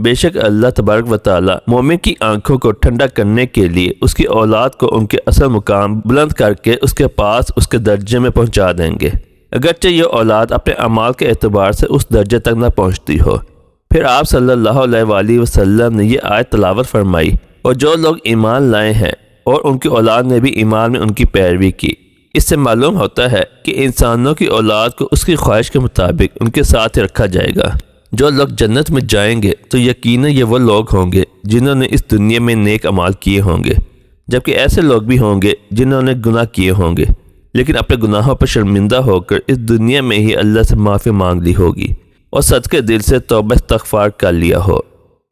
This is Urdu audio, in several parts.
بے شک اللہ تبارک و تعالی مومن کی آنکھوں کو ٹھنڈا کرنے کے لیے اس کی اولاد کو ان کے اصل مقام بلند کر کے اس کے پاس اس کے درجے میں پہنچا دیں گے، اگرچہ یہ اولاد اپنے اعمال کے اعتبار سے اس درجے تک نہ پہنچتی ہو۔ پھر آپ صلی اللہ علیہ وآلہ وسلم نے یہ آیت تلاوت فرمائی، اور جو لوگ ایمان لائے ہیں اور ان کی اولاد نے بھی ایمان میں ان کی پیروی کی۔ اس سے معلوم ہوتا ہے کہ انسانوں کی اولاد کو اس کی خواہش کے مطابق ان کے ساتھ ہی رکھا جائے گا۔ جو لوگ جنت میں جائیں گے تو یقیناً یہ وہ لوگ ہوں گے جنہوں نے اس دنیا میں نیک اعمال کیے ہوں گے، جبکہ ایسے لوگ بھی ہوں گے جنہوں نے گناہ کیے ہوں گے لیکن اپنے گناہوں پر شرمندہ ہو کر اس دنیا میں ہی اللہ سے معافی مانگ لی ہوگی اور صدقے دل سے توبہ استغفار کر لیا ہو،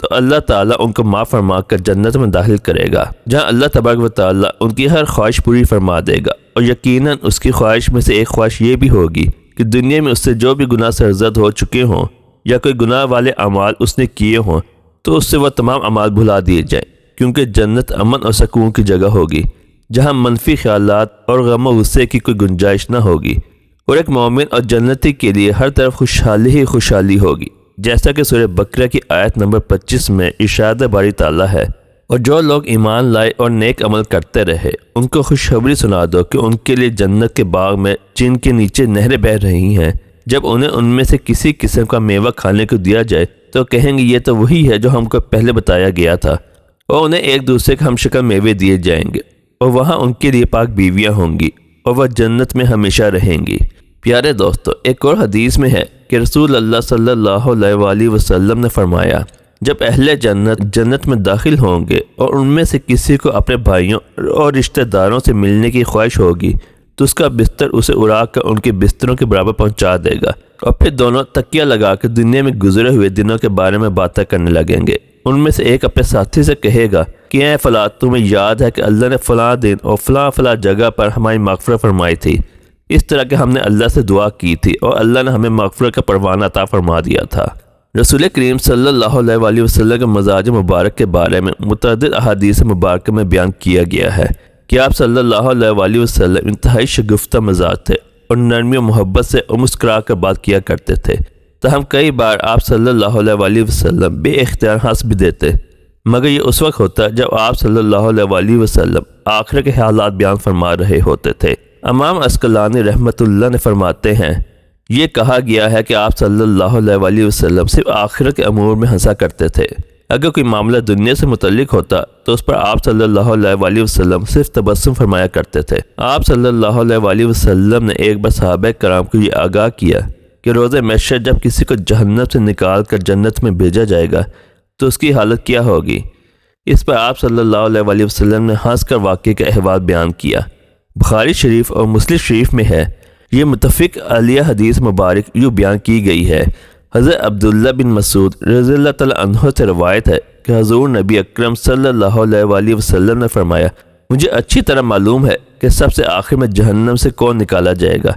تو اللہ تعالیٰ ان کو معاف فرما کر جنت میں داخل کرے گا، جہاں اللہ تبارک و تعالیٰ ان کی ہر خواہش پوری فرما دے گا۔ اور یقیناً اس کی خواہش میں سے ایک خواہش یہ بھی ہوگی کہ دنیا میں اس سے جو بھی گناہ سرزد ہو چکے ہوں یا کوئی گناہ والے اعمال اس نے کیے ہوں تو اس سے وہ تمام اعمال بھلا دیے جائیں، کیونکہ جنت امن اور سکون کی جگہ ہوگی جہاں منفی خیالات اور غم و غصے کی کوئی گنجائش نہ ہوگی، اور ایک مومن اور جنتی کے لیے ہر طرف خوشحالی ہی خوشحالی ہوگی، جیسا کہ سورہ بقرہ کی آیت نمبر 25 میں ارشاد باری تعالیٰ ہے، اور جو لوگ ایمان لائے اور نیک عمل کرتے رہے ان کو خوشخبری سنا دو کہ ان کے لیے جنت کے باغ میں جن کے نیچے نہریں بہہ رہی ہیں، جب انہیں ان میں سے کسی قسم کا میوہ کھانے کو دیا جائے تو کہیں گے یہ تو وہی ہے جو ہم کو پہلے بتایا گیا تھا، اور انہیں ایک دوسرے کے ہم شکل میوے دیے جائیں گے، اور وہاں ان کے لیے پاک بیویاں ہوں گی اور وہ جنت میں ہمیشہ رہیں گی۔ پیارے دوستو، ایک اور حدیث میں ہے کہ رسول اللہ صلی اللہ علیہ وآلہ وسلم نے فرمایا، جب اہل جنت میں داخل ہوں گے اور ان میں سے کسی کو اپنے بھائیوں اور رشتہ داروں سے ملنے کی خواہش ہوگی تو اس کا بستر اسے اڑا کر ان کے بستروں کے برابر پہنچا دے گا، اور پھر دونوں تکیہ لگا کے دنیا میں گزرے ہوئے دنوں کے بارے میں باتیں کرنے لگیں گے۔ ان میں سے ایک اپنے ساتھی سے کہے گا کہ اے فلاں، تمہیں یاد ہے کہ اللہ نے فلاں دن اور فلاں جگہ پر ہماری مغفرت فرمائی تھی، اس طرح کہ ہم نے اللہ سے دعا کی تھی اور اللہ نے ہمیں مغفرت کا پروانہ عطا فرما دیا تھا۔ رسول کریم صلی اللہ علیہ وآلہ وسلم کے مزاج مبارک کے بارے میں متعدد احادیث مبارکہ میں بیان کیا گیا ہے کہ آپ صلی اللہ علیہ وآلہ وسلم انتہائی شگفتہ مزاج تھے اور نرمی و محبت سے اور مسکرا کر بات کیا کرتے تھے، تاہم کئی بار آپ صلی اللہ علیہ وآلہ وسلم بے اختیار ہنس بھی دیتے، مگر یہ اس وقت ہوتا جب آپ صلی اللہ علیہ وآلہ وسلم آخرت کے حالات بیان فرما رہے ہوتے تھے۔ امام عسقلانی رحمۃ اللہ نے فرماتے ہیں، یہ کہا گیا ہے کہ آپ صلی اللہ علیہ وآلہ وسلم صرف آخرت کے امور میں ہنسا کرتے تھے، اگر کوئی معاملہ دنیا سے متعلق ہوتا تو اس پر آپ صلی اللہ علیہ وآلہ وسلم صرف تبسم فرمایا کرتے تھے۔ آپ صلی اللہ علیہ وآلہ وسلم نے ایک بار صحابہ کرام کو یہ آگاہ کیا کہ روز محشر جب کسی کو جہنم سے نکال کر جنت میں بھیجا جائے گا تو اس کی حالت کیا ہوگی؟ اس پر آپ صلی اللہ علیہ وآلہ وسلم نے ہنس کر واقعے کا احوال بیان کیا۔ بخاری شریف اور مسلم شریف میں ہے، یہ متفق علیہ حدیث مبارک یوں بیان کی گئی ہے۔ حضرت عبداللہ بن مسعود رضی اللہ تعالیٰ عنہ سے روایت ہے کہ حضور نبی اکرم صلی اللہ علیہ وآلہ وسلم نے فرمایا، مجھے اچھی طرح معلوم ہے کہ سب سے آخر میں جہنم سے کون نکالا جائے گا،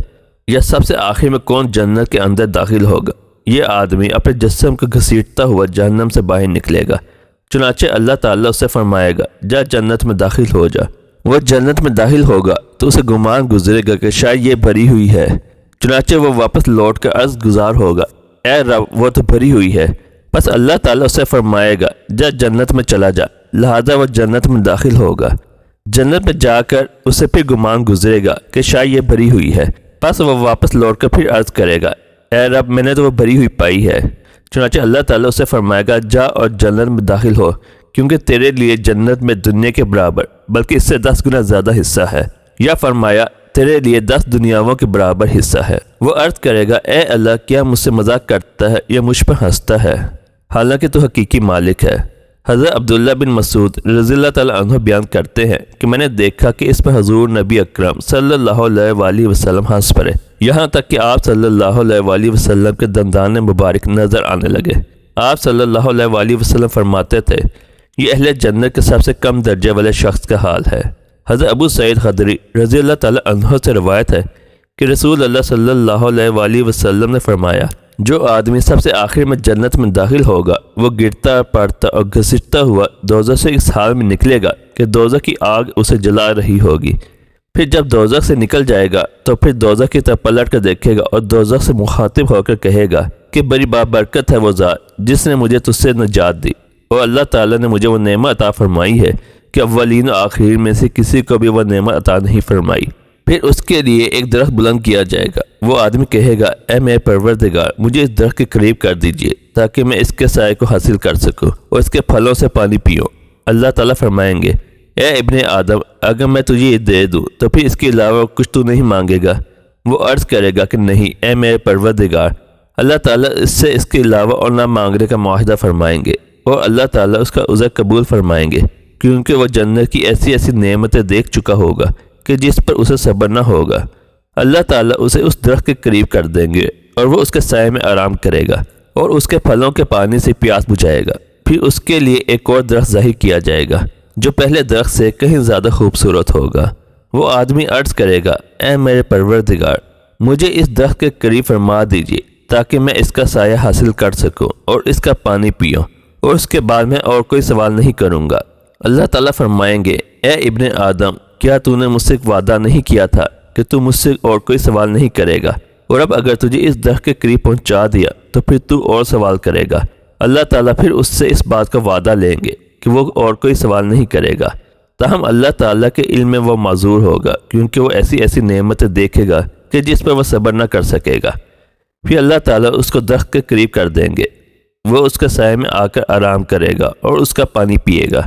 یا سب سے آخر میں کون جنت کے اندر داخل ہوگا۔ یہ آدمی اپنے جسم کو گھسیٹتا ہوا جہنم سے باہر نکلے گا، چنانچہ اللہ تعالیٰ اسے فرمائے گا جا جنت میں داخل ہو جا۔ وہ جنت میں داخل ہوگا تو اسے گمان گزرے گا کہ شاید یہ بھری ہوئی ہے، چنانچہ وہ واپس لوٹ کر عرض گزار ہوگا، اے رب وہ تو بھری ہوئی ہے۔ بس اللہ تعالیٰ اسے فرمائے گا جا جنت میں چلا جا، لہذا وہ جنت میں داخل ہوگا۔ جنت میں جا کر اسے پھر گمان گزرے گا کہ شاید یہ بھری ہوئی ہے، بس وہ واپس لوٹ کر پھر عرض کرے گا، اے رب میں نے تو وہ بھری ہوئی پائی ہے۔ چنانچہ اللہ تعالیٰ اسے فرمائے گا جا اور جنت میں داخل ہو، کیونکہ تیرے لیے جنت میں دنیا کے برابر بلکہ اس سے 10 گنا زیادہ حصہ ہے، یا فرمایا تیرے لیے 10 دنیاوں کے برابر حصہ ہے۔ وہ عرض کرے گا، اے اللہ کیا مجھ سے مذاق کرتا ہے یا مجھ پر ہنستا ہے، حالانکہ تو حقیقی مالک ہے۔ حضرت عبداللہ بن مسعود رضی اللہ تعالیٰ عنہ بیان کرتے ہیں کہ میں نے دیکھا کہ اس پر حضور نبی اکرم صلی اللہ علیہ وآلہ وسلم ہنس پڑے، یہاں تک کہ آپ صلی اللہ علیہ وآلہ وسلم کے دندان مبارک نظر آنے لگے۔ آپ صلی اللہ علیہ وآلہ وسلم فرماتے تھے، یہ اہل جنت کے سب سے کم درجے والے شخص کا حال ہے۔ حضرت ابو سعید خدری رضی اللہ تعالیٰ عنہ سے روایت ہے کہ رسول اللہ صلی اللہ علیہ وآلہ وسلم نے فرمایا، جو آدمی سب سے آخر میں جنت میں داخل ہوگا وہ گرتا پڑتا اور گھسٹتا ہوا دوزخ سے اس حال میں نکلے گا کہ دوزخ کی آگ اسے جلا رہی ہوگی۔ پھر جب دوزخ سے نکل جائے گا تو پھر دوزخ کی طرف پلٹ کر دیکھے گا اور دوزخ سے مخاطب ہو کر کہے گا، کہ بڑی بابرکت ہے وہ ذات جس نے مجھے تجھ سے نجات دی، اور اللہ تعالیٰ نے مجھے وہ نعمت عطا فرمائی ہے کہ اولین و آخرین میں سے کسی کو بھی وہ نعمت عطا نہیں فرمائی۔ پھر اس کے لیے ایک درخت بلند کیا جائے گا، وہ آدمی کہے گا اے میرے پروردگار مجھے اس درخت کے قریب کر دیجئے تاکہ میں اس کے سائے کو حاصل کر سکوں اور اس کے پھلوں سے پانی پیوں۔ اللہ تعالیٰ فرمائیں گے اے ابن آدم اگر میں تجھے یہ دے دوں تو پھر اس کے علاوہ کچھ تو نہیں مانگے گا؟ وہ عرض کرے گا کہ نہیں اے میرے پروردگار۔ اللہ تعالیٰ اس سے اس کے علاوہ اور نہ مانگنے کا معاہدہ فرمائیں گے، اور اللہ تعالیٰ اس کا عذر قبول فرمائیں گے، کیونکہ وہ جنت کی ایسی ایسی نعمتیں دیکھ چکا ہوگا کہ جس پر اسے صبر نہ ہوگا۔ اللہ تعالیٰ اسے اس درخت کے قریب کر دیں گے اور وہ اس کے سائے میں آرام کرے گا اور اس کے پھلوں کے پانی سے پیاس بجھائے گا۔ پھر اس کے لیے ایک اور درخت ظاہر کیا جائے گا جو پہلے درخت سے کہیں زیادہ خوبصورت ہوگا۔ وہ آدمی عرض کرے گا اے میرے پروردگار مجھے اس درخت کے قریب فرما دیجیے تاکہ میں اس کا سایہ حاصل کر سکوں اور اس کا پانی پیوں، اور اس کے بعد میں اور کوئی سوال نہیں کروں گا۔ اللہ تعالیٰ فرمائیں گے اے ابن آدم کیا تو نے مجھ سے وعدہ نہیں کیا تھا کہ تو مجھ سے اور کوئی سوال نہیں کرے گا، اور اب اگر تجھے اس درخت کے قریب پہنچا دیا تو پھر تو اور سوال کرے گا۔ اللہ تعالیٰ پھر اس سے اس بات کا وعدہ لیں گے کہ وہ اور کوئی سوال نہیں کرے گا، تاہم اللہ تعالیٰ کے علم میں وہ معذور ہوگا کیونکہ وہ ایسی ایسی نعمتیں دیکھے گا کہ جس پر وہ صبر نہ کر سکے گا۔ پھر اللہ تعالیٰ اس کو درخت کے قریب کر دیں گے، وہ اس کے سائے میں آ کر آرام کرے گا اور اس کا پانی پیے گا۔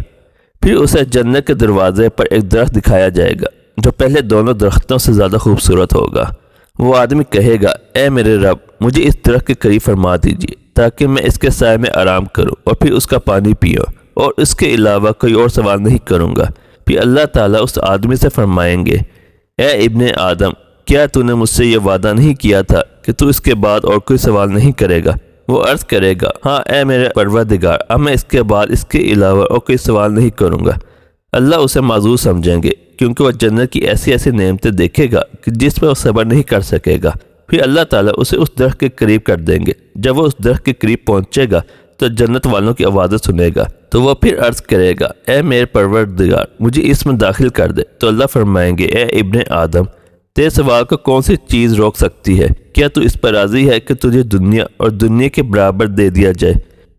پھر اسے جنت کے دروازے پر ایک درخت دکھایا جائے گا جو پہلے دونوں درختوں سے زیادہ خوبصورت ہوگا۔ وہ آدمی کہے گا اے میرے رب مجھے اس درخت کے قریب فرما دیجیے تاکہ میں اس کے سائے میں آرام کروں اور پھر اس کا پانی پیوں، اور اس کے علاوہ کوئی اور سوال نہیں کروں گا۔ پھر اللہ تعالیٰ اس آدمی سے فرمائیں گے اے ابن آدم کیا تو نے مجھ سے یہ وعدہ نہیں کیا تھا کہ تو اس کے بعد اور کوئی سوال نہیں کرے گا؟ وہ عرض کرے گا ہاں اے میرے پروردگار اب میں اس کے بعد اس کے علاوہ اور کوئی سوال نہیں کروں گا۔ اللہ اسے معذور سمجھیں گے کیونکہ وہ جنت کی ایسی ایسی نعمتیں دیکھے گا کہ جس پر وہ صبر نہیں کر سکے گا۔ پھر اللہ تعالیٰ اسے اس درخت کے قریب کر دیں گے۔ جب وہ اس درخت کے قریب پہنچے گا تو جنت والوں کی آوازیں سنے گا، تو وہ پھر عرض کرے گا اے میرے پروردگار مجھے اس میں داخل کر دے۔ تو اللہ فرمائیں گے اے ابن آدم تیرے سوال کو کون سی چیز روک سکتی ہے؟ کیا تو اس پر راضی ہے کہ تجھے دنیا اور دنیا کے برابر دے دیا جائے؟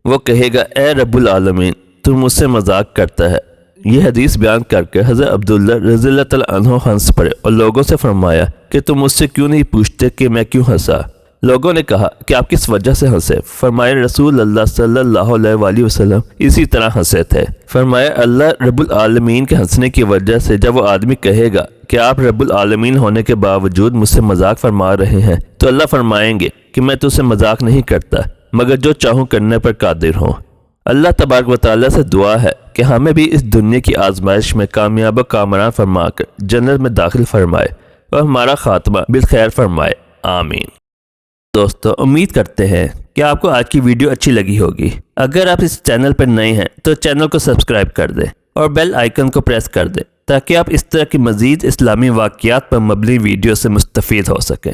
وہ کہے گا اے رب العالمین تو مجھ سے مذاق کرتا ہے۔ یہ حدیث بیان کر کے حضرت عبداللہ رضی اللہ تعالیٰ عنہ ہنس پڑے اور لوگوں سے فرمایا کہ تم مجھ سے کیوں نہیں پوچھتے کہ میں کیوں ہنسا؟ لوگوں نے کہا کہ آپ کس وجہ سے ہنسے؟ فرمایا رسول اللہ صلی اللہ علیہ وآلہ وسلم اسی طرح ہنسے تھے۔ فرمایا اللہ رب العالمین کے ہنسنے کی وجہ سے جب وہ آدمی کہے گا کہ آپ رب العالمین ہونے کے باوجود مجھ سے مذاق فرما رہے ہیں، تو اللہ فرمائیں گے کہ میں تجھ سے مذاق نہیں کرتا مگر جو چاہوں کرنے پر قادر ہوں۔ اللہ تبارک و تعالیٰ سے دعا ہے کہ ہمیں بھی اس دنیا کی آزمائش میں کامیاب و کامران فرما کر جنت میں داخل فرمائے اور ہمارا خاتمہ بالخیر فرمائے، آمین۔ دوستو امید کرتے ہیں کہ آپ کو آج کی ویڈیو اچھی لگی ہوگی۔ اگر آپ اس چینل پر نئے ہیں تو چینل کو سبسکرائب کر دیں اور بیل آئیکن کو پریس کر دیں تاکہ آپ اس طرح کی مزید اسلامی واقعات پر مبنی ویڈیو سے مستفید ہو سکیں۔